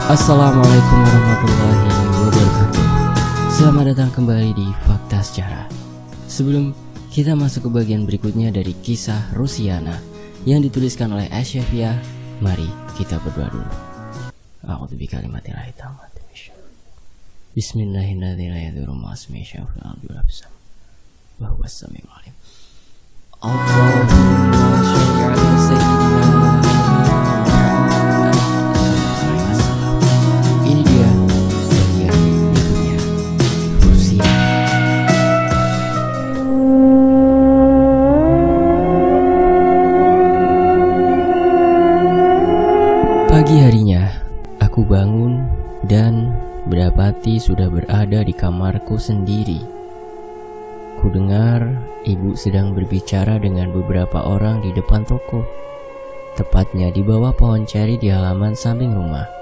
Assalamualaikum warahmatullahi wabarakatuh. Selamat datang kembali di Fakta Sejarah. Sebelum kita masuk ke bagian berikutnya dari kisah Rusiana yang dituliskan oleh Asyafia, mari kita berdoa dulu. A'udzu bikalimatillahi tammati min syarri. Bismillahirrahmanirrahim. Wa huwas samiul alim. Allahumma shalli ala sayyidina Muhammad. Ini dia bagian berikutnya, Rusia. Pagi harinya, aku bangun dan mendapati sudah berada di kamarku sendiri. Kudengar ibu sedang berbicara dengan beberapa orang di depan toko, tepatnya di bawah pohon ceri di halaman samping rumah.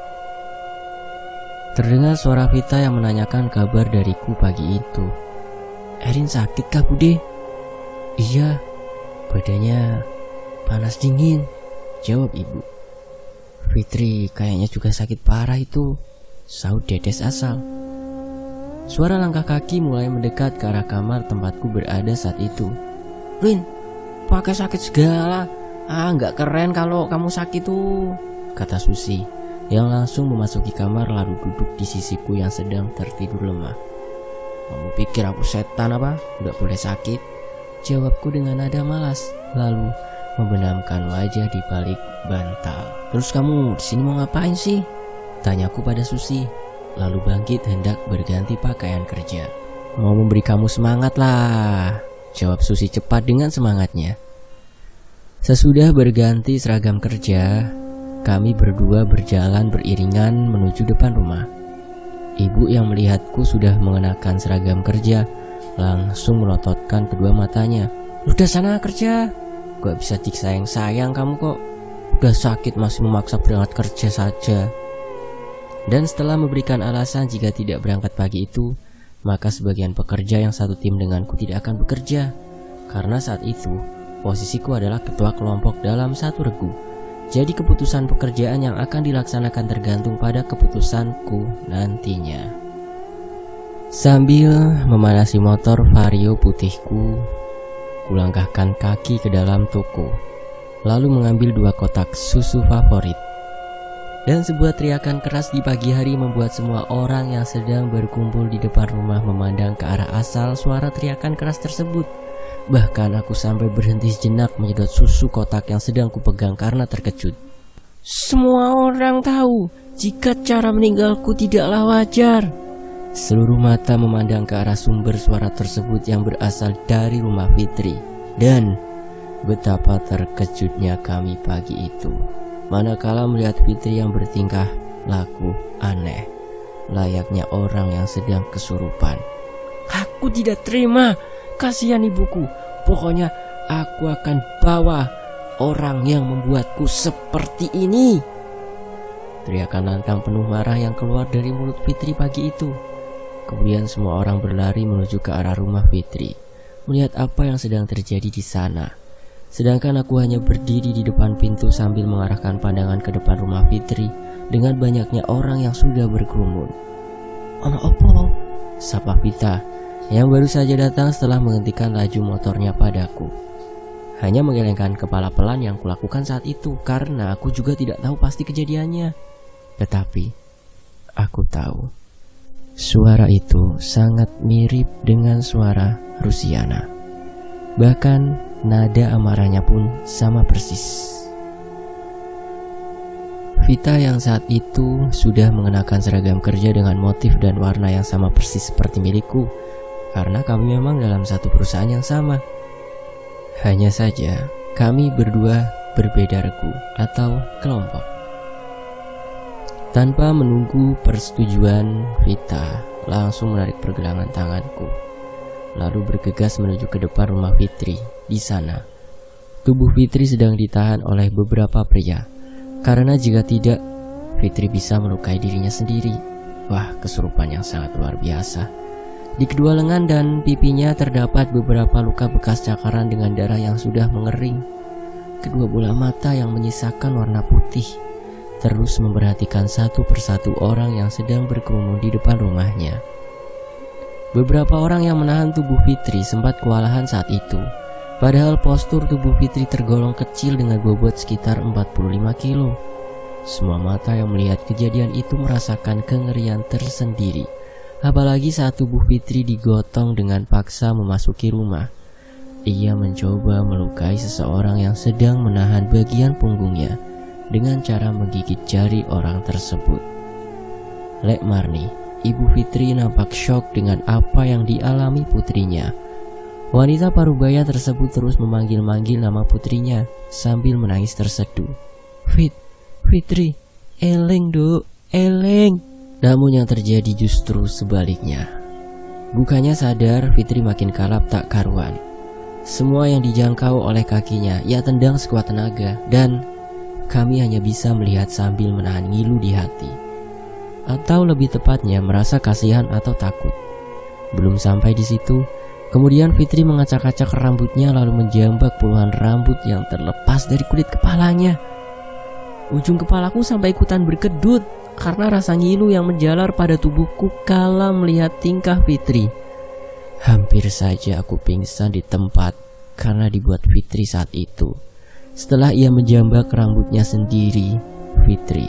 Terdengar suara Vita yang menanyakan kabar dariku pagi itu. "Erin sakit kah, Bude?" "Iya, badannya panas dingin," jawab ibu. "Fitri kayaknya juga sakit parah itu," sahut Dedes asal. Suara langkah kaki mulai mendekat ke arah kamar tempatku berada saat itu. "Rin, pakai sakit segala. Nggak keren kalau kamu sakit tuh," kata Susi yang langsung memasuki kamar lalu duduk di sisiku yang sedang tertidur lemah. "Kamu pikir aku setan apa? Nggak boleh sakit," jawabku dengan nada malas, lalu membenamkan wajah di balik bantal. "Terus kamu di sini mau ngapain sih?" tanyaku pada Susi, lalu bangkit hendak berganti pakaian kerja. "Mau memberi kamu semangat lah," jawab Susi cepat dengan semangatnya. Sesudah berganti seragam kerja, kami berdua berjalan beriringan menuju depan rumah. Ibu yang melihatku sudah mengenakan seragam kerja langsung melototkan kedua matanya. "Udah sana kerja, gak bisa disayang-sayang kamu kok. Udah sakit masih memaksa berangkat kerja saja." Dan setelah memberikan alasan jika tidak berangkat pagi itu, maka sebagian pekerja yang satu tim denganku tidak akan bekerja. Karena saat itu, posisiku adalah ketua kelompok dalam satu regu. Jadi keputusan pekerjaan yang akan dilaksanakan tergantung pada keputusanku nantinya. Sambil memanasi motor Vario putihku, kulangkahkan kaki ke dalam toko, lalu mengambil 2 kotak susu favorit. Dan sebuah teriakan keras di pagi hari membuat semua orang yang sedang berkumpul di depan rumah memandang ke arah asal suara teriakan keras tersebut. Bahkan aku sampai berhenti sejenak menyedot susu kotak yang sedang kupegang karena terkejut. "Semua orang tahu jika cara meninggalku tidaklah wajar." Seluruh mata memandang ke arah sumber suara tersebut yang berasal dari rumah Fitri. Dan betapa terkejutnya kami pagi itu manakala melihat Fitri yang bertingkah laku aneh, layaknya orang yang sedang kesurupan. "Aku tidak terima, kasihan ibuku. Pokoknya aku akan bawa orang yang membuatku seperti ini." Teriakan lantang penuh marah yang keluar dari mulut Fitri pagi itu. Kemudian semua orang berlari menuju ke arah rumah Fitri, melihat apa yang sedang terjadi di sana. Sedangkan aku hanya berdiri di depan pintu sambil mengarahkan pandangan ke depan rumah Fitri dengan banyaknya orang yang sudah berkerumun. "Ono opo?" sapa Vita yang baru saja datang setelah menghentikan laju motornya padaku. Hanya menggelengkan kepala pelan yang kulakukan saat itu karena aku juga tidak tahu pasti kejadiannya. Tetapi aku tahu suara itu sangat mirip dengan suara Rusiana. Bahkan nada amarahnya pun sama persis. Vita yang saat itu sudah mengenakan seragam kerja dengan motif dan warna yang sama persis seperti milikku, karena kami memang dalam satu perusahaan yang sama. Hanya saja kami berdua berbeda regu atau kelompok. Tanpa menunggu persetujuan, Vita langsung menarik pergelangan tanganku, lalu bergegas menuju ke depan rumah Fitri. Di sana, tubuh Fitri sedang ditahan oleh beberapa pria, karena jika tidak, Fitri bisa melukai dirinya sendiri. Wah, kesurupan yang sangat luar biasa. Di kedua lengan dan pipinya terdapat beberapa luka bekas cakaran dengan darah yang sudah mengering. Kedua bola mata yang menyisakan warna putih, terus memperhatikan satu persatu orang yang sedang berkerumun di depan rumahnya. Beberapa orang yang menahan tubuh Fitri sempat kewalahan saat itu. Padahal postur tubuh Fitri tergolong kecil dengan bobot sekitar 45 kilo. Semua mata yang melihat kejadian itu merasakan kengerian tersendiri. Apalagi saat tubuh Fitri digotong dengan paksa memasuki rumah. Ia mencoba melukai seseorang yang sedang menahan bagian punggungnya dengan cara menggigit jari orang tersebut. Lek Marni, ibu Fitri nampak syok dengan apa yang dialami putrinya. Wanita parubaya tersebut terus memanggil-manggil nama putrinya sambil menangis terseduh. Fitri, eleng dok, eleng. Namun yang terjadi justru sebaliknya. Bukannya sadar, Fitri makin kalap tak karuan. Semua yang dijangkau oleh kakinya ia tendang sekuat tenaga, dan kami hanya bisa melihat sambil menahan ngilu di hati. Atau lebih tepatnya merasa kasihan atau takut. Belum sampai di situ, kemudian Fitri mengacak-acak rambutnya lalu menjambak puluhan rambut yang terlepas dari kulit kepalanya. Ujung kepalaku sampai ikutan berkedut karena rasa ngilu yang menjalar pada tubuhku kala melihat tingkah Fitri. Hampir saja aku pingsan di tempat karena dibuat Fitri saat itu. Setelah ia menjambak rambutnya sendiri, Fitri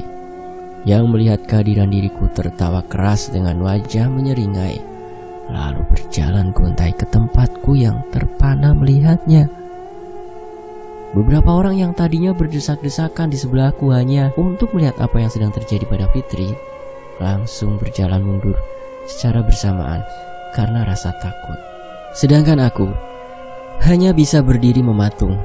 yang melihat kehadiran diriku tertawa keras dengan wajah menyeringai, lalu berjalan gontai ke tempatku yang terpana melihatnya. Beberapa orang yang tadinya berdesak-desakan di sebelahku hanya untuk melihat apa yang sedang terjadi pada Fitri, langsung berjalan mundur secara bersamaan karena rasa takut. Sedangkan aku hanya bisa berdiri mematung.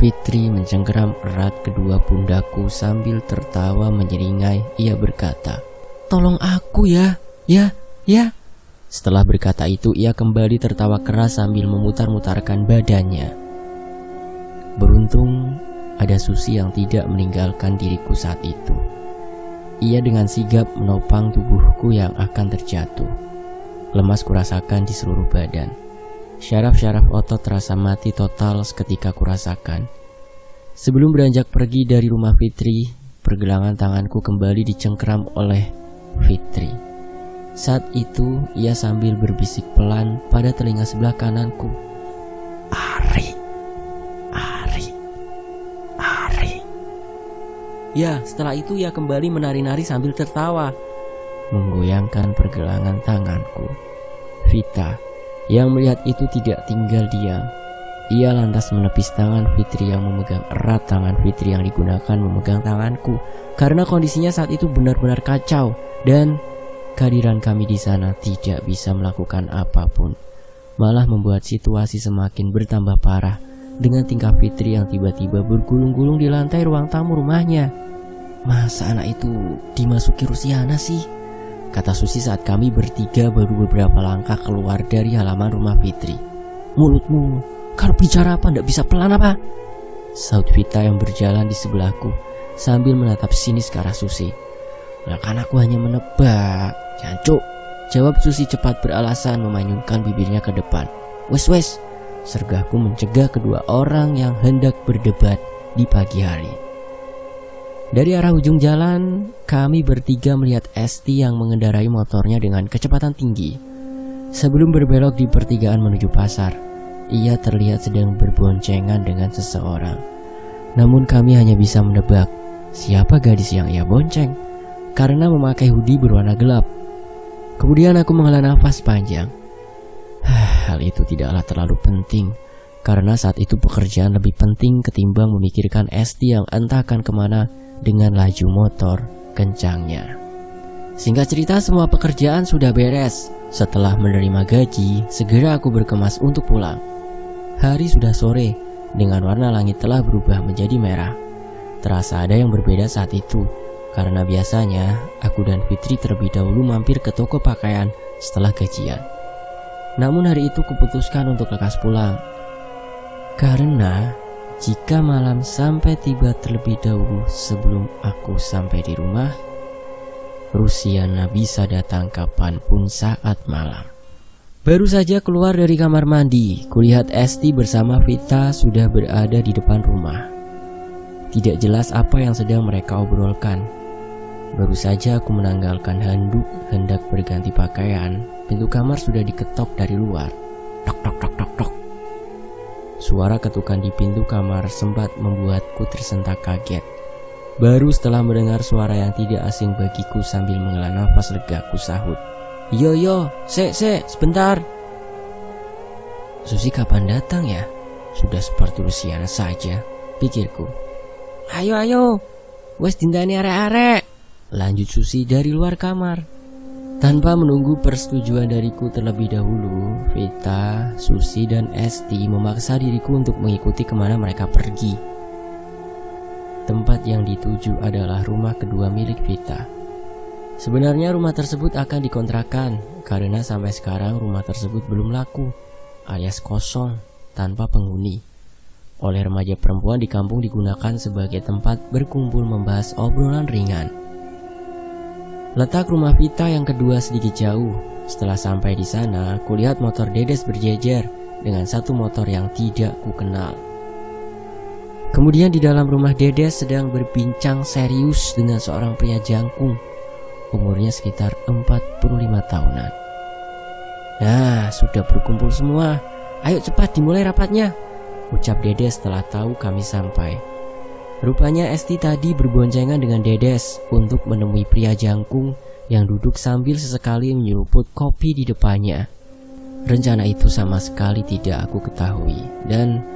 Fitri mencengkeram erat kedua pundakku sambil tertawa menyeringai. Ia berkata, "Tolong aku ya. Setelah berkata itu, ia kembali tertawa keras sambil memutar-mutarkan badannya. Beruntung ada Susi yang tidak meninggalkan diriku saat itu. Ia dengan sigap menopang tubuhku yang akan terjatuh. Lemas kurasakan di seluruh badan. Syaraf-syaraf otot terasa mati total seketika kurasakan. Sebelum beranjak pergi dari rumah Fitri, pergelangan tanganku kembali dicengkeram oleh Fitri. Saat itu ia sambil berbisik pelan pada telinga sebelah kananku, Ari. Ya, setelah itu ia kembali menari-nari sambil tertawa, menggoyangkan pergelangan tanganku. Vita yang melihat itu tidak tinggal diam. Ia lantas menepis tangan Fitri yang memegang erat tangan Fitri yang digunakan memegang tanganku, karena kondisinya saat itu benar-benar kacau dan kehadiran kami di sana tidak bisa melakukan apapun, malah membuat situasi semakin bertambah parah dengan tingkah Fitri yang tiba-tiba bergulung-gulung di lantai ruang tamu rumahnya. Masa anak itu dimasuki Rusiana sih? Kata Susi saat kami bertiga baru beberapa langkah keluar dari halaman rumah Fitri. Mulutmu, kalau bicara apa ndak bisa pelan apa? Saut Vita yang berjalan di sebelahku sambil menatap sinis ke arah Susi. Nah kan aku hanya menebak. Jancuk, jawab Susi cepat beralasan memanyunkan bibirnya ke depan. Wes, sergahku mencegah kedua orang yang hendak berdebat di pagi hari. Dari arah ujung jalan, kami bertiga melihat Esti yang mengendarai motornya dengan kecepatan tinggi. Sebelum berbelok di pertigaan menuju pasar, ia terlihat sedang berboncengan dengan seseorang. Namun kami hanya bisa menebak siapa gadis yang ia bonceng, karena memakai hoodie berwarna gelap. Kemudian aku menghela nafas panjang. Hal itu tidaklah terlalu penting, karena saat itu pekerjaan lebih penting ketimbang memikirkan Esti yang entah akan kemana dengan laju motor kencangnya. Singkat cerita, semua pekerjaan sudah beres. Setelah menerima gaji, segera aku berkemas untuk pulang. Hari sudah sore, dengan warna langit telah berubah menjadi merah. Terasa ada yang berbeda saat itu, karena biasanya aku dan Fitri terlebih dahulu mampir ke toko pakaian setelah gajian. Namun hari itu kuputuskan untuk lekas pulang, karena jika malam sampai tiba terlebih dahulu sebelum aku sampai di rumah, Rusiana bisa datang kapanpun saat malam. Baru saja keluar dari kamar mandi, kulihat Esti bersama Vita sudah berada di depan rumah. Tidak jelas apa yang sedang mereka obrolkan. Baru saja aku menanggalkan handuk hendak berganti pakaian, pintu kamar sudah diketok dari luar. Tok tok tok tok tok. Suara ketukan di pintu kamar sempat membuatku tersentak kaget. Baru setelah mendengar suara yang tidak asing bagiku sambil menghela nafas lega, ku sahut. Yo, sebentar. Susi kapan datang ya? Sudah seperti Luciana saja, pikirku. Ayo, wes dindani arek-arek, lanjut Susi dari luar kamar. Tanpa menunggu persetujuan dariku terlebih dahulu, Vita, Susi, dan Esti memaksa diriku untuk mengikuti kemana mereka pergi. Tempat yang dituju adalah rumah kedua milik Vita. Sebenarnya rumah tersebut akan dikontrakan karena sampai sekarang rumah tersebut belum laku, alias kosong, tanpa penghuni. Oleh remaja perempuan di kampung digunakan sebagai tempat berkumpul membahas obrolan ringan. Letak rumah Vita yang kedua sedikit jauh. Setelah sampai di sana, kulihat motor Dedes berjejer dengan satu motor yang tidak kukenal. Kemudian di dalam rumah Dedes sedang berbincang serius dengan seorang pria jangkung, umurnya sekitar 45 tahunan. Nah, sudah berkumpul semua. Ayo cepat dimulai rapatnya, ucap Dedes setelah tahu kami sampai. Rupanya Esti tadi berboncengan dengan Dedes untuk menemui pria jangkung yang duduk sambil sesekali menyeruput kopi di depannya. Rencana itu sama sekali tidak aku ketahui, dan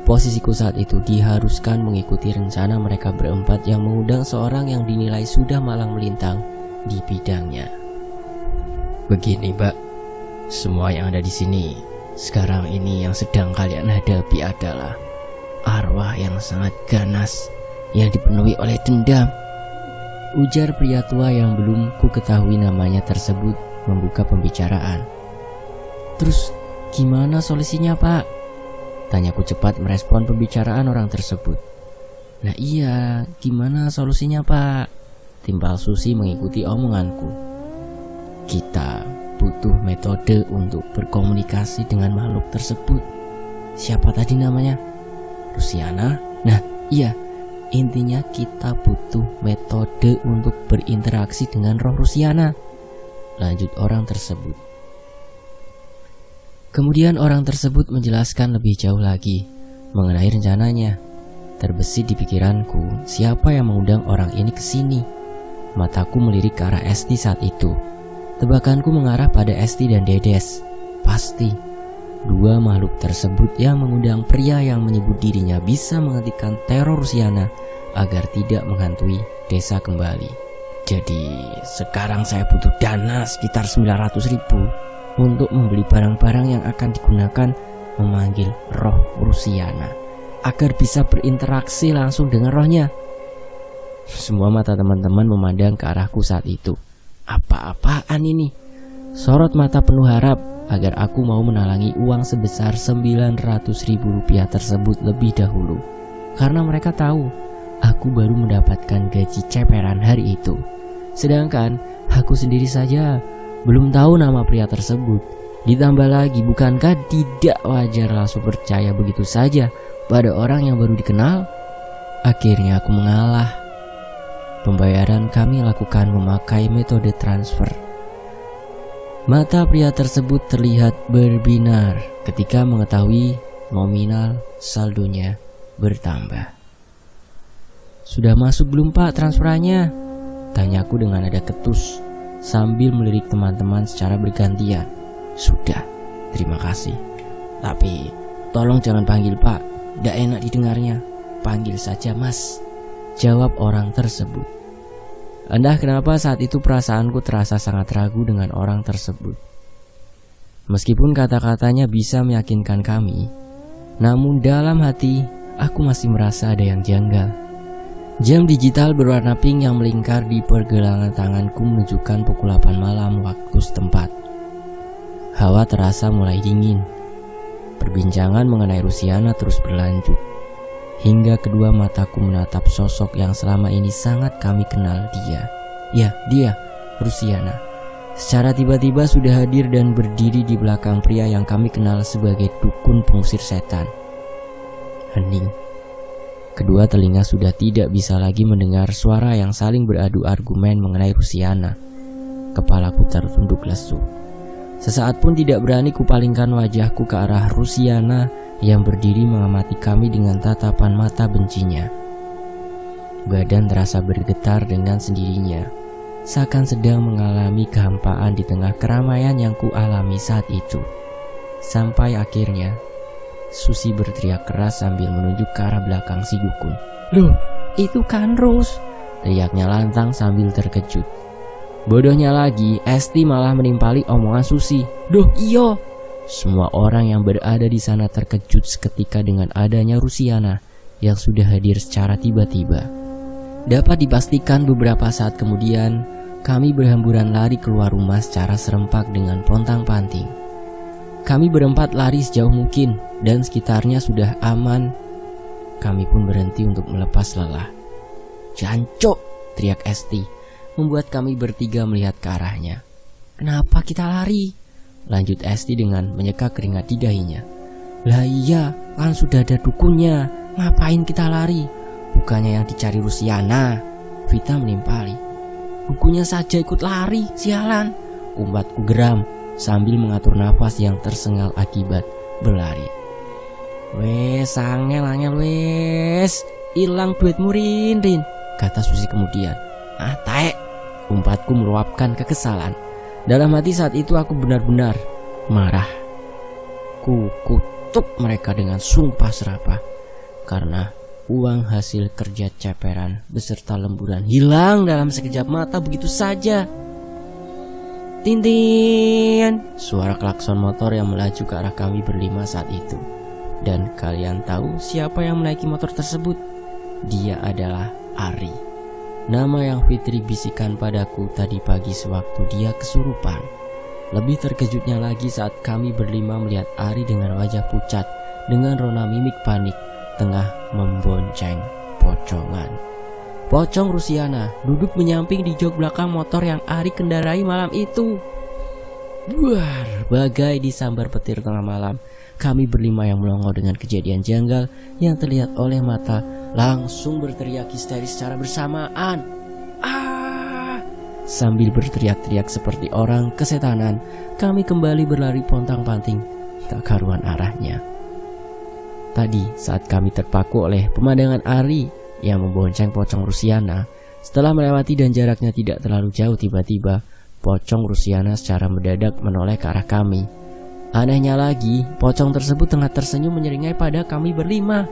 posisiku saat itu diharuskan mengikuti rencana mereka berempat yang mengundang seorang yang dinilai sudah malang melintang di bidangnya. Begini, Mbak, semua yang ada di sini sekarang ini yang sedang kalian hadapi adalah arwah yang sangat ganas yang dipenuhi oleh dendam, ujar pria tua yang belum ku ketahui namanya tersebut membuka pembicaraan. Terus gimana solusinya, Pak? Tanyaku cepat merespon pembicaraan orang tersebut. Nah iya, gimana solusinya, Pak? Timpal Susi mengikuti omonganku. Kita butuh metode untuk berkomunikasi dengan makhluk tersebut. Siapa tadi namanya? Luciana? Nah iya, intinya kita butuh metode untuk berinteraksi dengan roh Luciana, lanjut orang tersebut. Kemudian orang tersebut menjelaskan lebih jauh lagi mengenai rencananya. Terbesit di pikiranku siapa yang mengundang orang ini ke sini. Mataku melirik ke arah Esti saat itu. Tebakanku mengarah pada Esti dan Dedes. Pasti dua makhluk tersebut yang mengundang pria yang menyebut dirinya bisa menghentikan teror Luciana agar tidak menghantui desa kembali. Jadi sekarang saya butuh dana sekitar 900.000 untuk membeli barang-barang yang akan digunakan memanggil roh Luciana agar bisa berinteraksi langsung dengan rohnya. Semua mata teman-teman memandang ke arahku saat itu. Apa-apaan ini? Sorot mata penuh harap agar aku mau menalangi uang sebesar 900.000 rupiah tersebut lebih dahulu, karena mereka tahu aku baru mendapatkan gaji ceperan hari itu. Sedangkan aku sendiri saja belum tahu nama pria tersebut. Ditambah lagi, bukankah tidak wajar langsung percaya begitu saja pada orang yang baru dikenal? Akhirnya aku mengalah. Pembayaran kami lakukan memakai metode transfer. Mata pria tersebut terlihat berbinar ketika mengetahui nominal saldonya bertambah. Sudah masuk belum, Pak, transferannya? Tanyaku dengan nada ketus sambil melirik teman-teman secara bergantian. Sudah, terima kasih. Tapi tolong jangan panggil Pak, tidak enak didengarnya. Panggil saja Mas, jawab orang tersebut. Entah kenapa saat itu perasaanku terasa sangat ragu dengan orang tersebut. Meskipun kata-katanya bisa meyakinkan kami, namun dalam hati aku masih merasa ada yang janggal. Jam digital berwarna pink yang melingkar di pergelangan tanganku menunjukkan pukul 8 malam waktu setempat. Hawa terasa mulai dingin. Perbincangan mengenai Luciana terus berlanjut, hingga kedua mataku menatap sosok yang selama ini sangat kami kenal dia. Ya, dia, Luciana. Secara tiba-tiba sudah hadir dan berdiri di belakang pria yang kami kenal sebagai dukun pengusir setan. Hening. Kedua telinga sudah tidak bisa lagi mendengar suara yang saling beradu argumen mengenai Rusiana. Kepalaku tertunduk lesu. Sesaat pun tidak berani kupalingkan wajahku ke arah Rusiana yang berdiri mengamati kami dengan tatapan mata bencinya. Badan terasa bergetar dengan sendirinya, seakan sedang mengalami kehampaan di tengah keramaian yang kualami saat itu. Sampai akhirnya Susi berteriak keras sambil menunjuk ke arah belakang si dukun. "Loh, itu kan Rus!" teriaknya lantang sambil terkejut. Bodohnya lagi, Esti malah menimpali omongan Susi. "Duh, iyo!" Semua orang yang berada di sana terkejut seketika dengan adanya Rusiana yang sudah hadir secara tiba-tiba. Dapat dipastikan beberapa saat kemudian, kami berhamburan lari keluar rumah secara serempak dengan pontang-panting. Kami berempat lari sejauh mungkin dan sekitarnya sudah aman. Kami pun berhenti untuk melepas lelah. "Jancok!" teriak Esti, membuat kami bertiga melihat ke arahnya. "Kenapa kita lari?" lanjut Esti dengan menyeka keringat di dahinya. "Lah iya, kan sudah ada dukunnya. Ngapain kita lari? Bukannya yang dicari Rusiana?" Vita menimpali. "Dukunnya saja ikut lari, sialan," umbatku geram sambil mengatur nafas yang tersengal akibat berlari. "Wes, angel wes, hilang duitmu Rin," kata Susi kemudian. "Ah, taek," umpatku meluapkan kekesalan. Dalam hati saat itu aku benar-benar marah. Ku kutuk mereka dengan sumpah serapah karena uang hasil kerja ceperan beserta lemburan hilang dalam sekejap mata begitu saja. "Tintin!" suara klakson motor yang melaju ke arah kami berlima saat itu. Dan kalian tahu siapa yang menaiki motor tersebut? Dia adalah Ari. Nama yang Fitri bisikan padaku tadi pagi sewaktu dia kesurupan. Lebih terkejutnya lagi saat kami berlima melihat Ari dengan wajah pucat, dengan rona mimik panik, tengah membonceng pocongan. Pocong Rusiana duduk menyamping di jok belakang motor yang Ari kendarai malam itu. Buar, bagai disambar petir tengah malam, kami berlima yang melongo dengan kejadian janggal yang terlihat oleh mata langsung berteriak histeris secara bersamaan. "Ah!" Sambil berteriak-teriak seperti orang kesetanan, kami kembali berlari pontang-panting, tak karuan arahnya. Tadi saat kami terpaku oleh pemandangan Ari yang membonceng pocong Rusiana, setelah melewati dan jaraknya tidak terlalu jauh, tiba-tiba pocong Rusiana secara mendadak menoleh ke arah kami. Anehnya lagi, pocong tersebut tengah tersenyum menyeringai pada kami berlima.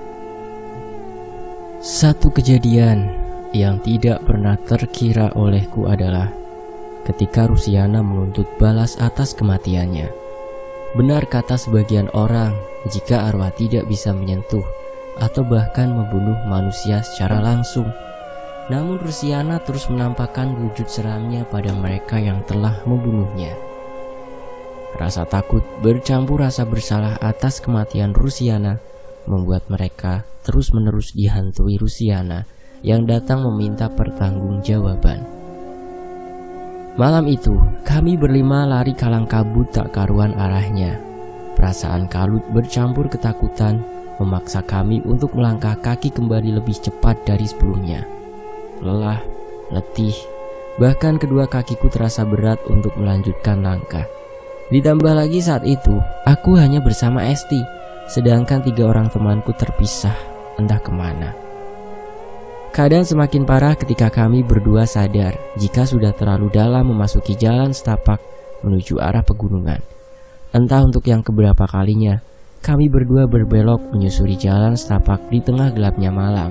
Satu kejadian yang tidak pernah terkira olehku adalah ketika Rusiana menuntut balas atas kematiannya. Benar kata sebagian orang, jika arwah tidak bisa menyentuh atau bahkan membunuh manusia secara langsung. Namun Rusiana terus menampakkan wujud seramnya pada mereka yang telah membunuhnya. Rasa takut bercampur rasa bersalah atas kematian Rusiana membuat mereka terus-menerus dihantui Rusiana yang datang meminta pertanggungjawaban. Malam itu kami berlima lari kalang kabut tak karuan arahnya. Perasaan kalut bercampur ketakutan memaksa kami untuk melangkah kaki kembali lebih cepat dari sebelumnya. Lelah, letih, bahkan kedua kakiku terasa berat untuk melanjutkan langkah. Ditambah lagi saat itu, aku hanya bersama Esti, sedangkan 3 orang temanku terpisah entah kemana. Keadaan semakin parah ketika kami berdua sadar jika sudah terlalu dalam memasuki jalan setapak menuju arah pegunungan. Entah untuk yang keberapa kalinya, kami berdua berbelok menyusuri jalan setapak di tengah gelapnya malam.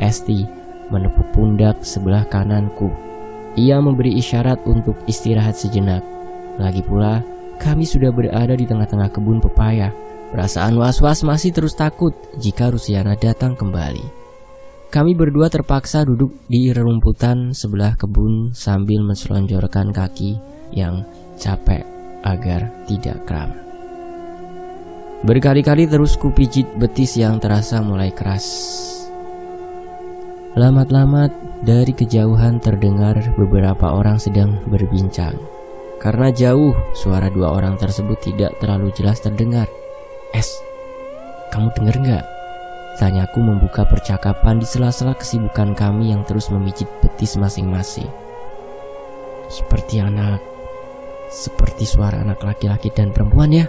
Esti menepuk pundak sebelah kananku. Ia memberi isyarat untuk istirahat sejenak. Lagi pula, kami sudah berada di tengah-tengah kebun pepaya. Perasaan was-was masih terus takut jika Rusiana datang kembali. Kami berdua terpaksa duduk di rerumputan sebelah kebun sambil menselonjorkan kaki yang capek agar tidak kram. Berkali-kali terus kupijit betis yang terasa mulai keras. Lamat-lamat dari kejauhan terdengar beberapa orang sedang berbincang. Karena jauh, suara 2 orang tersebut tidak terlalu jelas terdengar. "Es, kamu denger gak?" Tanyaku membuka percakapan di sela-sela kesibukan kami yang terus memijit betis masing-masing. Seperti suara anak laki-laki dan perempuan ya,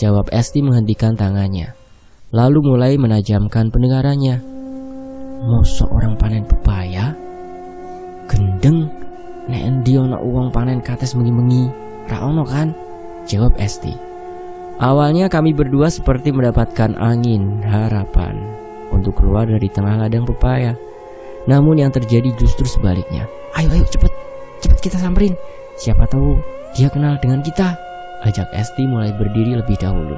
jawab Esti menghentikan tangannya. Lalu mulai menajamkan pendengarannya. Mau seorang panen pepaya? Gendeng, nek endi ana uang panen kates mengi-mengi, ra ono kan? Jawab Esti. Awalnya kami berdua seperti mendapatkan angin harapan untuk keluar dari tengah ladang pepaya. Namun yang terjadi justru sebaliknya. Ayo cepet kita samperin. Siapa tahu dia kenal dengan kita, ajak Esti mulai berdiri lebih dahulu.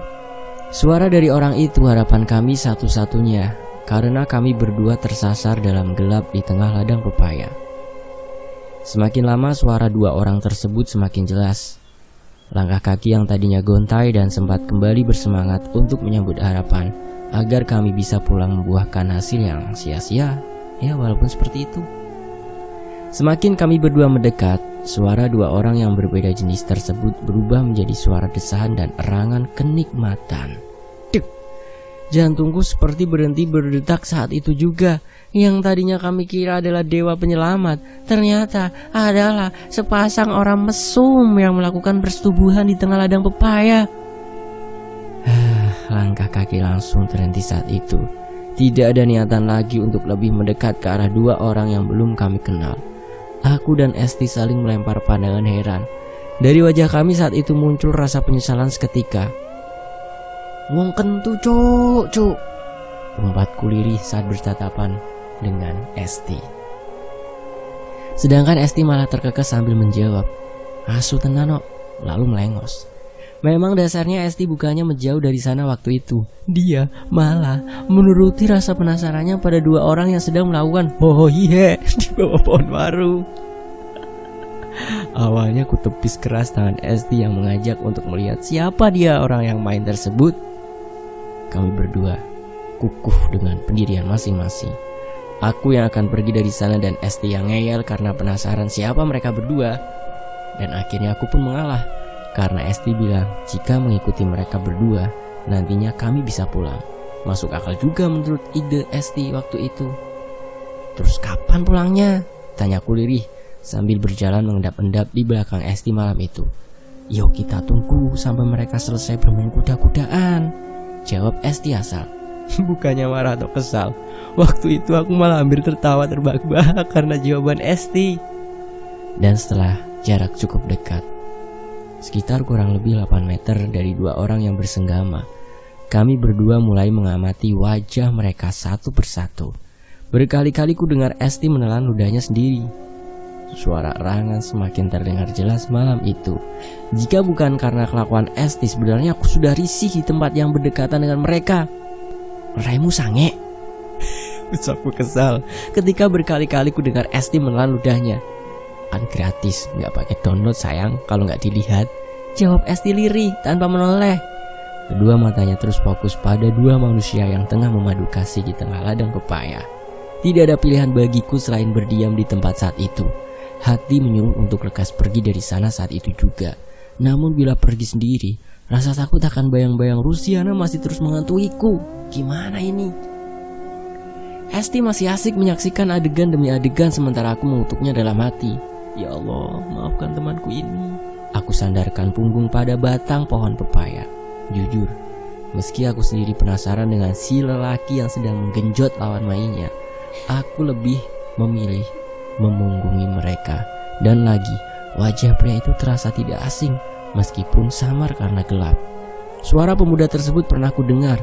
Suara dari orang itu harapan kami satu-satunya, karena kami berdua tersasar dalam gelap di tengah ladang pepaya. Semakin lama suara dua orang tersebut semakin jelas. Langkah kaki yang tadinya gontai dan sempat kembali bersemangat untuk menyambut harapan agar kami bisa pulang membuahkan hasil yang sia-sia, ya walaupun seperti itu. Semakin kami berdua mendekat, suara dua orang yang berbeda jenis tersebut berubah menjadi suara desahan dan erangan kenikmatan. Dek, jantungku seperti berhenti berdetak saat itu juga. Yang tadinya kami kira adalah dewa penyelamat, ternyata adalah sepasang orang mesum yang melakukan persetubuhan di tengah ladang pepaya. Langkah kaki langsung terhenti saat itu. Tidak ada niatan lagi untuk lebih mendekat ke arah dua orang yang belum kami kenal. Aku dan Esti saling melempar pandangan heran. Dari wajah kami saat itu muncul rasa penyesalan seketika. Wong kentu cuk. Umpatku lirih saat bertatapan dengan Esti. Sedangkan Esti malah terkekeh sambil menjawab, asu tenan kok, lalu melengos. Memang dasarnya Esti bukannya menjauh dari sana waktu itu. Dia malah menuruti rasa penasarannya pada dua orang yang sedang melakukan hohohihe di bawah pohon waru. Awalnya ku tepis keras tangan Esti yang mengajak untuk melihat siapa dia orang yang main tersebut. Kami berdua kukuh dengan pendirian masing-masing. Aku yang akan pergi dari sana dan Esti yang ngeyel karena penasaran siapa mereka berdua. Dan akhirnya aku pun mengalah karena Esti bilang jika mengikuti mereka berdua nantinya kami bisa pulang. Masuk akal juga menurut ide Esti waktu itu. Terus kapan pulangnya? Tanyaku lirih sambil berjalan mengendap-endap di belakang Esti malam itu. Yuk kita tunggu sampai mereka selesai bermain kuda-kudaan, jawab Esti asal. Bukannya marah atau kesal. Waktu itu aku malah hampir tertawa terbahak-bahak karena jawaban Esti. Dan setelah jarak cukup dekat, sekitar kurang lebih 8 meter dari dua orang yang bersenggama, kami berdua mulai mengamati wajah mereka satu persatu. Berkali-kali ku dengar Esti menelan ludahnya sendiri. Suara erangan semakin terdengar jelas malam itu. Jika bukan karena kelakuan Esti, sebenarnya aku sudah risih di tempat yang berdekatan dengan mereka. Raimu sange, ucapku kesal ketika berkali-kali ku dengar Esti menelan ludahnya. Kan gratis, gak pakai download sayang kalau gak dilihat, jawab Esti lirih tanpa menoleh. Kedua matanya terus fokus pada dua manusia yang tengah memadu kasih di tengah ladang pepaya. Tidak ada pilihan bagiku selain berdiam di tempat saat itu. Hati menyuruh untuk lekas pergi dari sana saat itu juga. Namun bila pergi sendiri, rasa takut akan bayang-bayang Rusiana masih terus mengantuiku. Gimana ini? Esti masih asik menyaksikan adegan demi adegan sementara aku mengutuknya dalam hati. Ya Allah, maafkan temanku ini. Aku sandarkan punggung pada batang pohon pepaya. Jujur, meski aku sendiri penasaran dengan si lelaki yang sedang menggenjot lawan mainnya, aku lebih memilih memunggungi mereka. Dan lagi, wajah pria itu terasa tidak asing meskipun samar karena gelap. Suara pemuda tersebut pernah ku dengar.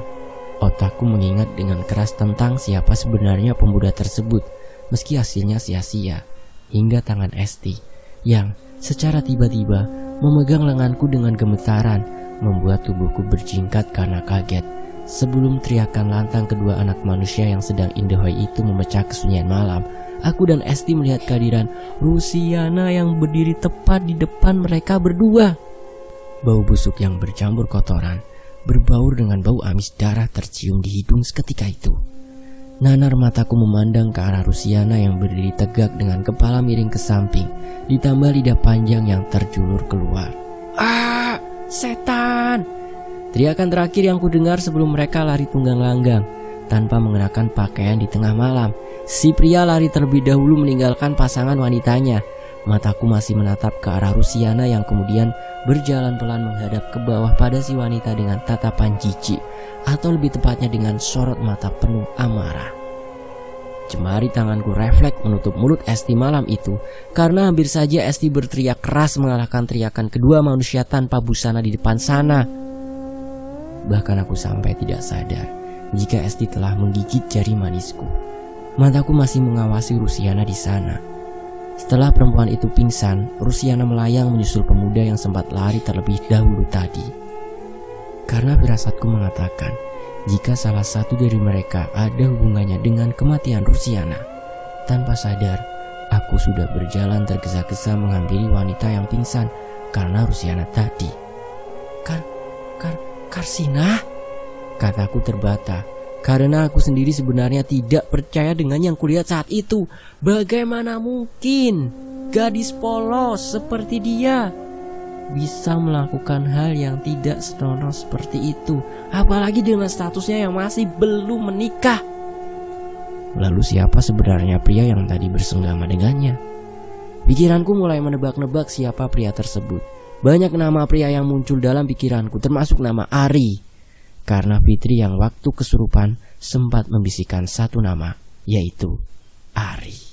Otakku mengingat dengan keras tentang siapa sebenarnya pemuda tersebut, meski hasilnya sia-sia. Hingga tangan Esti yang secara tiba-tiba memegang lenganku dengan gemetaran membuat tubuhku berjingkat karena kaget. Sebelum teriakan lantang kedua anak manusia yang sedang indahoi itu memecah kesunyian malam, aku dan Esti melihat kehadiran Rusiana yang berdiri tepat di depan mereka berdua. Bau busuk yang bercampur kotoran berbaur dengan bau amis darah tercium di hidung seketika itu. Nanar mataku memandang ke arah Rusiana yang berdiri tegak dengan kepala miring ke samping, ditambah lidah panjang yang terjulur keluar. Ah, setan! Teriakan terakhir yang kudengar sebelum mereka lari tunggang langgang. tanpa mengenakan pakaian di tengah malam. Si pria lari terlebih dahulu meninggalkan pasangan wanitanya. Mataku masih menatap ke arah Rusiana yang kemudian berjalan pelan menghadap ke bawah pada si wanita dengan tatapan jijik, atau lebih tepatnya dengan sorot mata penuh amarah. Jemari tanganku refleks menutup mulut Esti malam itu, karena hampir saja Esti berteriak keras mengalahkan teriakan kedua manusia tanpa busana di depan sana. Bahkan aku sampai tidak sadar jika Esti telah menggigit jari manisku. Mataku masih mengawasi Rusiana di sana. Setelah perempuan itu pingsan, Rusiana melayang menyusul pemuda yang sempat lari terlebih dahulu tadi. Karena firasatku mengatakan jika salah satu dari mereka ada hubungannya dengan kematian Rusiana. Tanpa sadar, aku sudah berjalan tergesa-gesa menghampiri wanita yang pingsan karena Rusiana tadi. Karsina? Kataku terbata, karena aku sendiri sebenarnya tidak percaya dengan yang kulihat saat itu. Bagaimana mungkin gadis polos seperti dia bisa melakukan hal yang tidak senonoh seperti itu, apalagi dengan statusnya yang masih belum menikah. Lalu siapa sebenarnya pria yang tadi bersenggama dengannya? Pikiranku mulai menebak-nebak siapa pria tersebut. Banyak nama pria yang muncul dalam pikiranku, termasuk nama Ari. Karena Fitri yang waktu kesurupan sempat membisikkan satu nama, yaitu Ari.